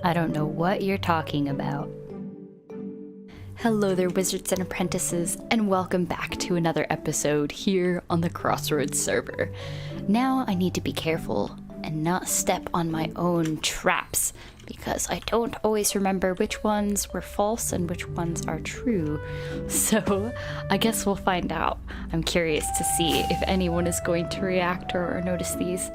I don't know what you're talking about. Hello there, wizards and apprentices, and welcome back to another episode here on the Crossroads server. Now I need to be careful and not step on my own traps, because I don't always remember which ones were false and which ones are true. So I guess we'll find out. I'm curious to see if anyone is going to react or notice these.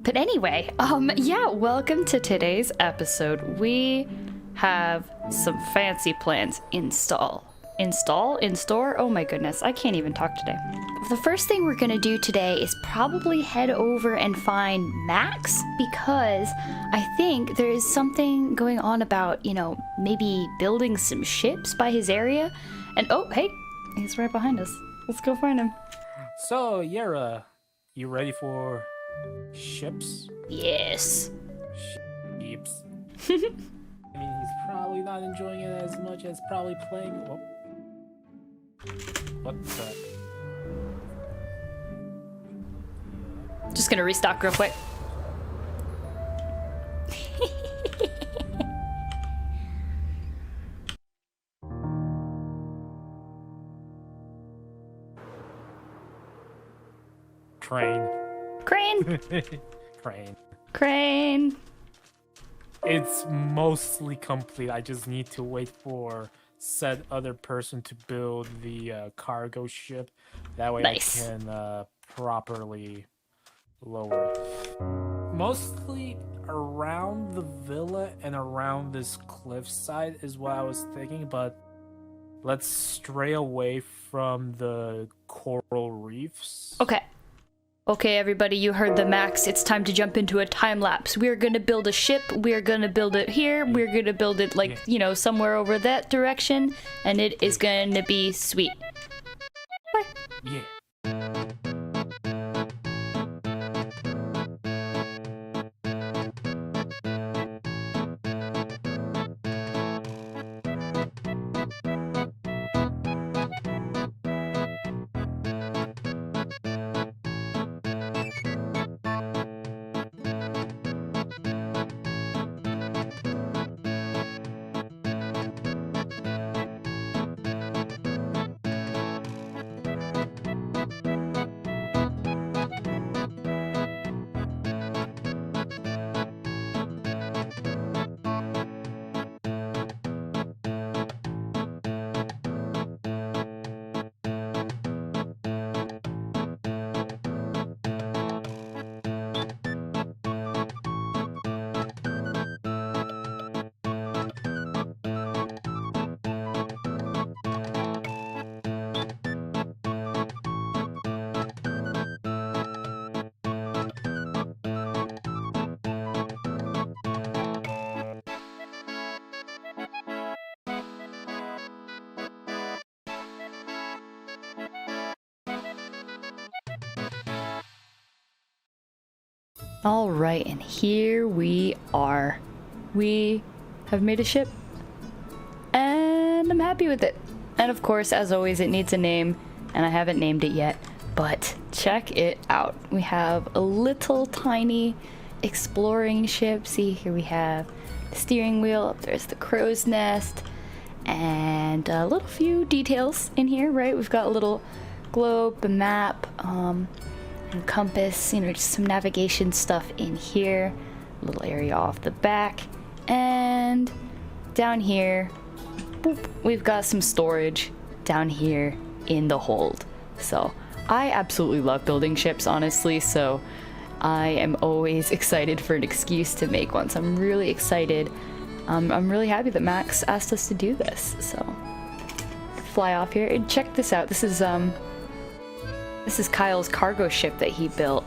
But anyway, yeah, welcome to today's episode. We have some fancy plans in store? Oh my goodness, I can't even talk today. The first thing we're gonna do today is probably head over and find Max, because I think there is something going on about, maybe building some ships by his area. And oh, hey, he's right behind us. Let's go find him. So, Yera, you ready for ships? Yes. Ships. I mean, he's probably not enjoying it as much as probably playing. Whoa. What the? Just gonna restock real quick. Crane. Crane. It's mostly complete. I just need to wait for said other person to build the cargo ship. That way Nice. I can properly lower it. Mostly around the villa and around this cliffside is what I was thinking, but let's stray away from the coral reefs. Okay, everybody, you heard the Max. It's time to jump into a time lapse. We're gonna build a ship. We're gonna build it here. We're gonna build it somewhere over that direction, and it is gonna be sweet. Bye. Yeah. All right, and here we are. We have made a ship, and I'm happy with it. And of course, as always, it needs a name, and I haven't named it yet, but check it out. We have a little tiny exploring ship. See, here we have the steering wheel, up there's the crow's nest, and a little few details in here, right? We've got a little globe, a map, and compass, just some navigation stuff in here, a little area off the back, and down here, boop, we've got some storage down here in the hold. So I absolutely love building ships, honestly, so I am always excited for an excuse to make one. So I'm really excited. I'm really happy that Max asked us to do this. So fly off here and check this out. This is Kyle's cargo ship that he built.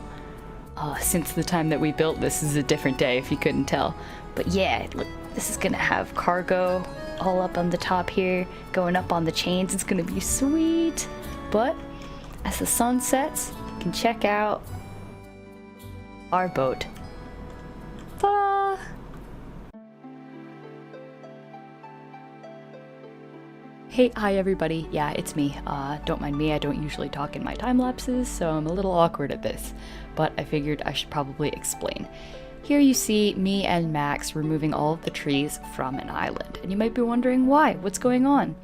Since the time that we built this is a different day, if you couldn't tell. But yeah, look, this is gonna have cargo all up on the top here, going up on the chains. It's gonna be sweet. But as the sun sets, you can check out our boat. Ta-da! Hi everybody. Yeah, it's me. Don't mind me, I don't usually talk in my time lapses, so I'm a little awkward at this, but I figured I should probably explain. here you see me and Max removing all of the trees from an island. And you might be wondering why, what's going on?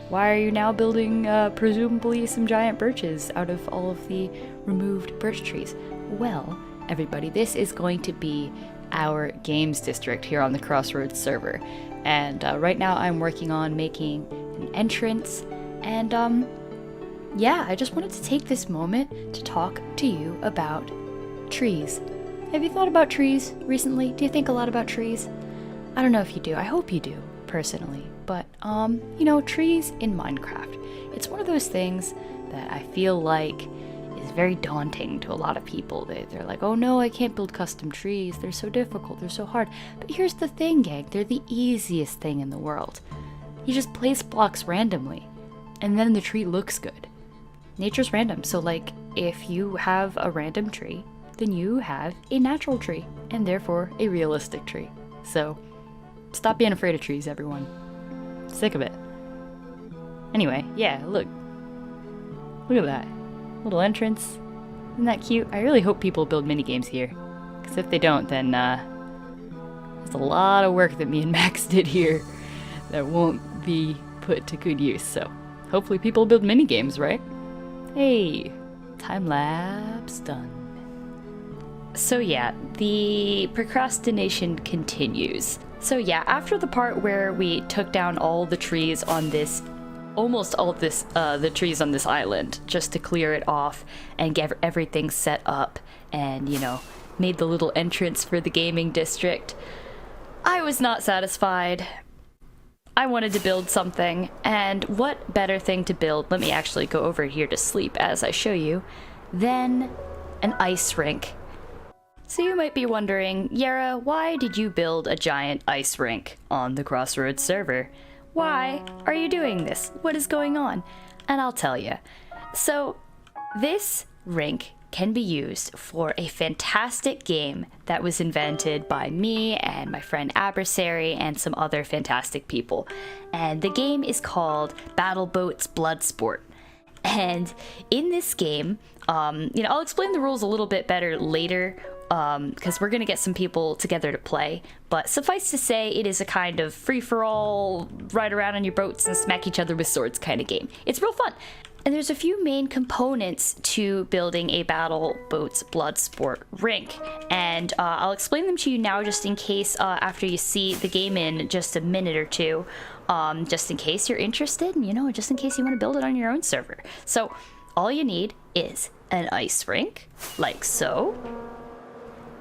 Why are you now building presumably some giant birches out of all of the removed birch trees? Well, everybody, this is going to be our games district here on the Crossroads server. And right now I'm working on making an entrance. And yeah, I just wanted to take this moment to talk to you about trees. Have you thought about trees recently? Do you think a lot about trees? I don't know if you do. I hope you do, personally. But, you know, trees in Minecraft. It's one of those things that I feel like is very daunting to a lot of people. They're like, oh no, I can't build custom trees. They're so difficult. They're so hard. But here's the thing, gang. They're the easiest thing in the world. You just place blocks randomly, and then the tree looks good. Nature's random. So, like, if you have a random tree, then you have a natural tree, and therefore a realistic tree. So, stop being afraid of trees, everyone. Sick of it. Anyway, yeah, look. Look at that. Little entrance. Isn't that cute? I really hope people build minigames here. Because if they don't, then, there's a lot of work that me and Max did here that won't be put to good use. So, hopefully people build minigames, right? Hey, time lapse done. So yeah, the procrastination continues. So yeah, after the part where we took down all the trees on this, almost all of this, the trees on this island, just to clear it off and get everything set up and, you know, made the little entrance for the gaming district, I was not satisfied. I wanted to build something, and what better thing to build, let me actually go over here to sleep as I show you, than an ice rink. So you might be wondering, Yara, why did you build a giant ice rink on the Crossroads server? Why are you doing this? What is going on? And I'll tell you. So, this rink can be used for a fantastic game that was invented by me and my friend Adversary and some other fantastic people. And the game is called Battle Boats Bloodsport. And in this game, you know, I'll explain the rules a little bit better later, because we're going to get some people together to play. But suffice to say, it is a kind of free-for-all, ride around on your boats and smack each other with swords kind of game. It's real fun. And there's a few main components to building a Battle Boats Bloodsport rink. And I'll explain them to you now just in case after you see the game in just a minute or two. Just in case you're interested, you know, just in case you want to build it on your own server. So all you need is an ice rink, like so.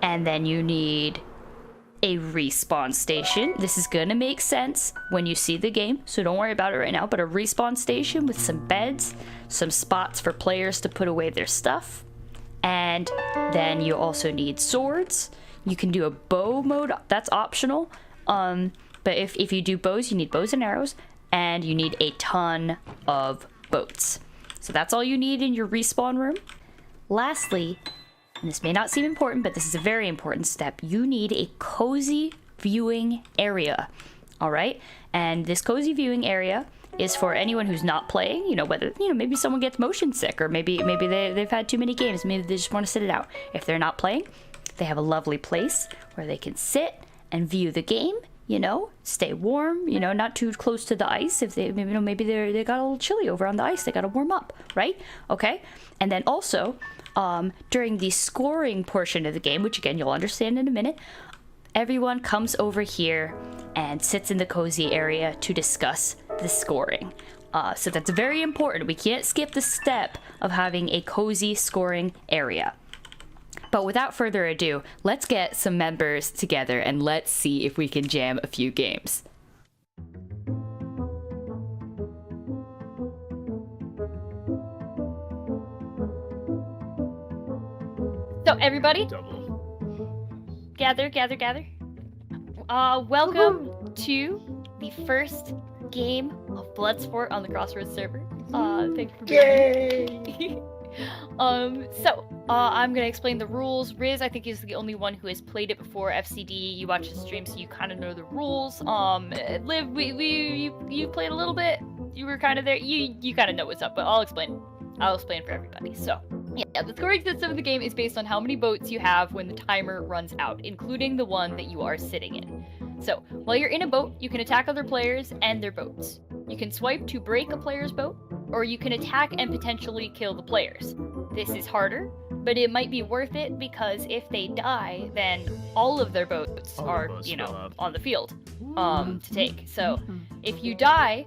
And then you need a respawn station. This is gonna make sense when you see the game, so don't worry about it right now, but a respawn station with some beds, some spots for players to put away their stuff, and then you also need swords. You can do a bow mode, that's optional, but if you do bows, you need bows and arrows, and you need a ton of boats. So that's all you need in your respawn room. Lastly, and this may not seem important, but this is a very important step, you need a cozy viewing area, all right? And this cozy viewing area is for anyone who's not playing, you know, whether, you know, maybe someone gets motion sick, or maybe they've had too many games, maybe they just want to sit it out. If they're not playing, they have a lovely place where they can sit and view the game, you know, stay warm, you know, not too close to the ice. If they, you know, maybe they got a little chilly over on the ice, they got to warm up, right? Okay, and then also, during the scoring portion of the game, which again, you'll understand in a minute, everyone comes over here and sits in the cozy area to discuss the scoring. So that's very important. We can't skip the step of having a cozy scoring area. But without further ado, let's get some members together and let's see if we can jam a few games. So everybody, gather. Welcome to the first game of Bloodsport on the Crossroads server. Thank you for being here. I'm gonna explain the rules. Riz, I think, is the only one who has played it before. FCD, you watch the stream, so you kind of know the rules. Liv, you played a little bit. You were kind of there. You kind of know what's up, but I'll explain for everybody. So, Yeah, the scoring system of the game is based on how many boats you have when the timer runs out, including the one that you are sitting in. So, while you're in a boat, you can attack other players and their boats. You can swipe to break a player's boat, or you can attack and potentially kill the players. This is harder, but it might be worth it because if they die, then all of their boats are, on the field to take. So, if you die,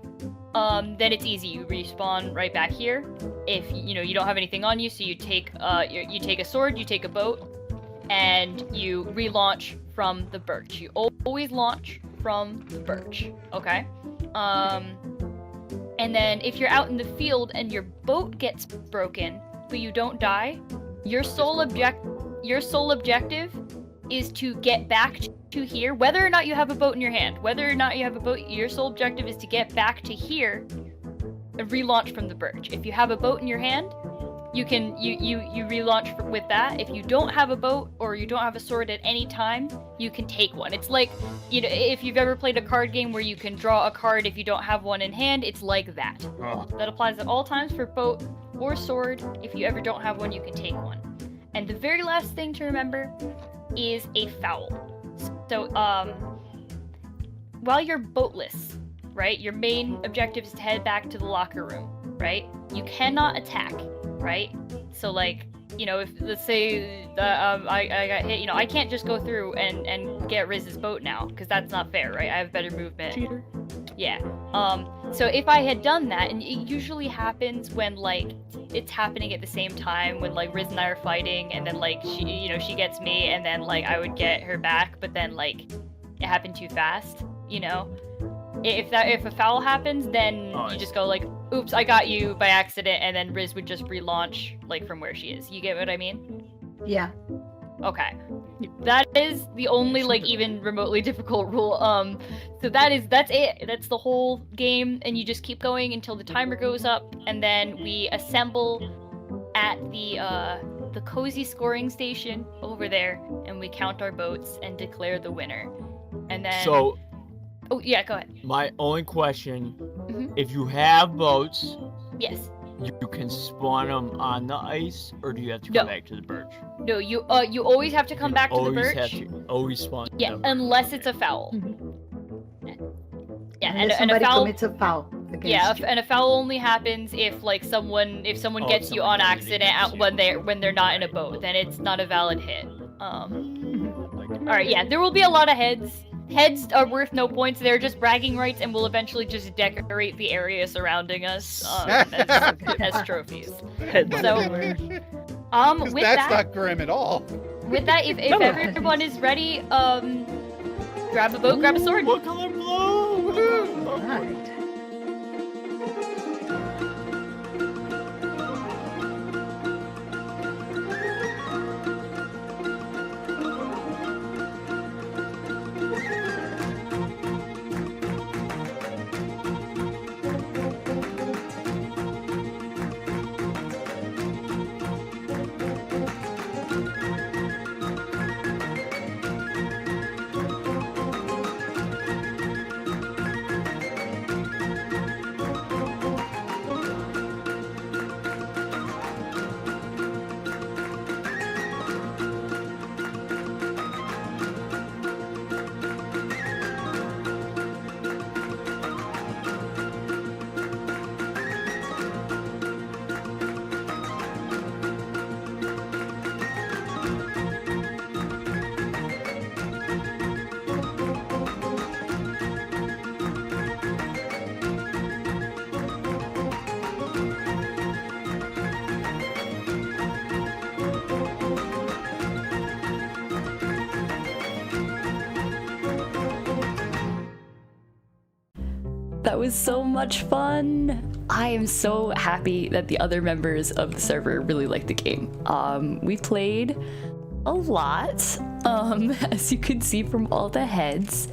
then it's easy. You respawn right back here. If you don't have anything on you, so you take you take a sword, you take a boat, and you relaunch from the birch. You always launch from the birch, okay? And then if you're out in the field and your boat gets broken, but you don't die, your sole objective is to get back to here, whether or not you have a boat in your hand. Whether or not you have a boat, your sole objective is to get back to here and relaunch from the birch. If you have a boat in your hand, you can you relaunch with that. If you don't have a boat or you don't have a sword at any time, you can take one. It's like, if you've ever played a card game where you can draw a card if you don't have one in hand, it's like that. That applies at all times for boat or sword. If you ever don't have one, you can take one. And the very last thing to remember is a foul. So, while you're boatless, right, your main objective is to head back to the locker room, right? You cannot attack, right? So, like, if, let's say, I got hit, I can't just go through and get Riz's boat now, because that's not fair, right? I have better movement. Cheater. Yeah. So if I had done that, and it usually happens when, like, it's happening at the same time, when, like, Riz and I are fighting, and then, like, she gets me, and then, like, I would get her back, but then, like, it happened too fast, If a foul happens, then you just go, like, oops, I got you by accident, and then Riz would just relaunch, like, from where she is. You get what I mean? Yeah. Okay. That is the only, like, even remotely difficult rule. So that's it. That's the whole game, and you just keep going until the timer goes up, and then we assemble at the cozy scoring station over there, and we count our boats and declare the winner. And then... So... Oh, yeah, go ahead. My only question, if you have boats... Yes. You can spawn them on the ice, or do you have to come back to the birch? No, you always have to come back to the birch. Always spawn. Yeah, unless it's a foul. Yeah, Unless and a somebody foul commits a foul. Yeah, and a foul only happens if, like, someone gets you on accident when they're not in a boat. Then it's not a valid hit. All right, yeah, there will be a lot of heads. Heads are worth no points. They're just bragging rights, and we'll eventually just decorate the area surrounding us as trophies. So, with that's that, not grim at all. With that, if everyone is ready, grab a boat, grab a sword. What color blue? All right. That was so much fun. I am so happy that the other members of the server really like the game. We played a lot, as you can see from all the heads.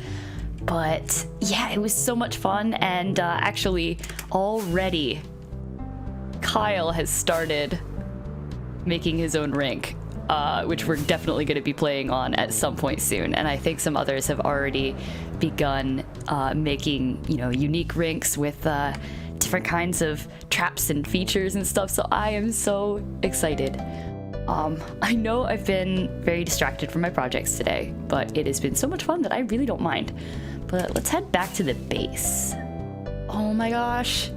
But yeah, it was so much fun, and actually already Kyle has started making his own rank, which we're definitely going to be playing on at some point soon. And I think some others have already begun making, unique ranks with different kinds of traps and features and stuff, so I am so excited. I know I've been very distracted from my projects today, but it has been so much fun that I really don't mind. But let's head back to the base. Oh my gosh.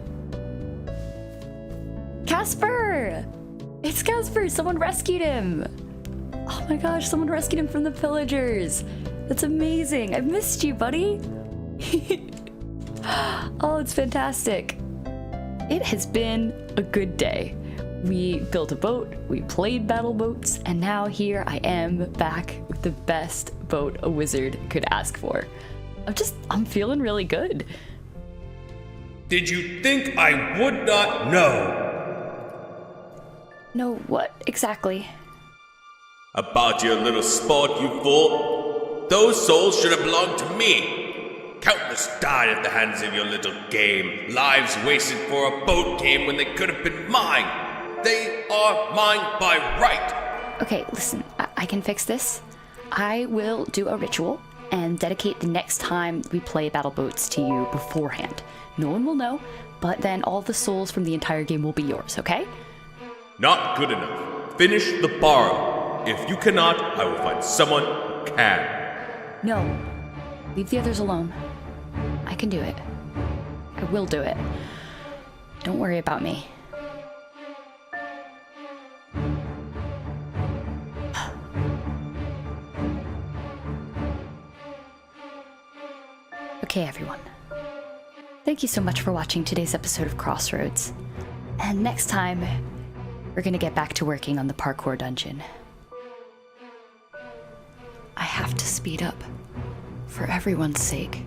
Casper! It's Casper! Someone rescued him! Oh my gosh, someone rescued him from the pillagers! That's amazing! I've missed you, buddy! Oh, it's fantastic. It has been a good day. We built a boat, we played battle boats, and now here I am back with the best boat a wizard could ask for. I'm feeling really good. Did you think I would not know? No, what exactly? About your little sport, you fool. Those souls should have belonged to me. Countless died at the hands of your little game. Lives wasted for a boat game when they could have been mine. They are mine by right. Okay, listen, I can fix this. I will do a ritual and dedicate the next time we play battle boats to you beforehand. No one will know, but then all the souls from the entire game will be yours, okay? Not good enough. Finish the borrow. If you cannot, I will find someone who can. No, leave the others alone. I can do it. I will do it. Don't worry about me. Okay, everyone. Thank you so much for watching today's episode of Crossroads. And next time, we're gonna get back to working on the parkour dungeon. I have to speed up, for everyone's sake.